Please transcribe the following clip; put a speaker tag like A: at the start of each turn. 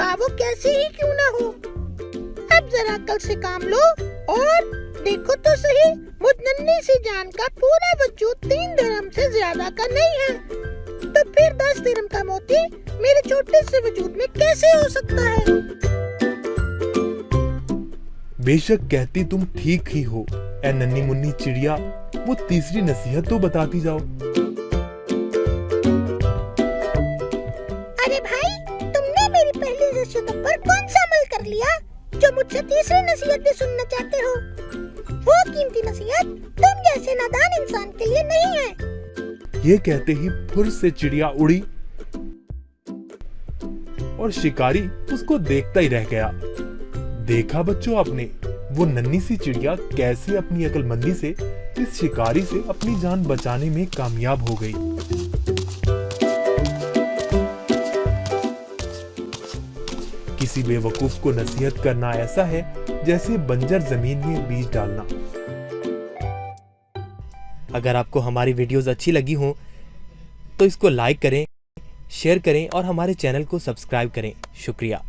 A: खा वो कैसी ही क्यों ना हो। अब जरा अक्ल से काम लो और देखो तो सही, मुझ नन्ही सी जान का पूरा वजूद 3 दिरहम से ज्यादा का नहीं है, तो फिर 10 दिरहम का मोती मेरे छोटे से वजूद में कैसे हो सकता है।
B: बेशक कहती तुम ठीक ही हो ए नन्ही मुन्नी चिड़िया, वो तीसरी नसीहत तो बताती जाओ।
A: अरे भाई, तुमने मेरी पहली नसीहत पर कौन सा अमल कर लिया जो मुझसे तीसरी नसीहत भी सुनना चाहते हो। वो कीमती नसीहत तुम जैसे नादान इंसान के लिए नहीं है।
B: ये कहते ही फुर से चिड़िया उड़ी और शिकारी उसको देखता ही रह गया। देखा बच्चों आपने, वो नन्ही सी चिड़िया कैसे अपनी अक्लमंदी से इस शिकारी से अपनी जान बचाने में कामयाब हो गई। किसी बेवकूफ को नसीहत करना ऐसा है जैसे बंजर जमीन में बीज डालना।
C: अगर आपको हमारी वीडियोस अच्छी लगी हो तो इसको लाइक करें, शेयर करें और हमारे चैनल को सब्सक्राइब करें। शुक्रिया।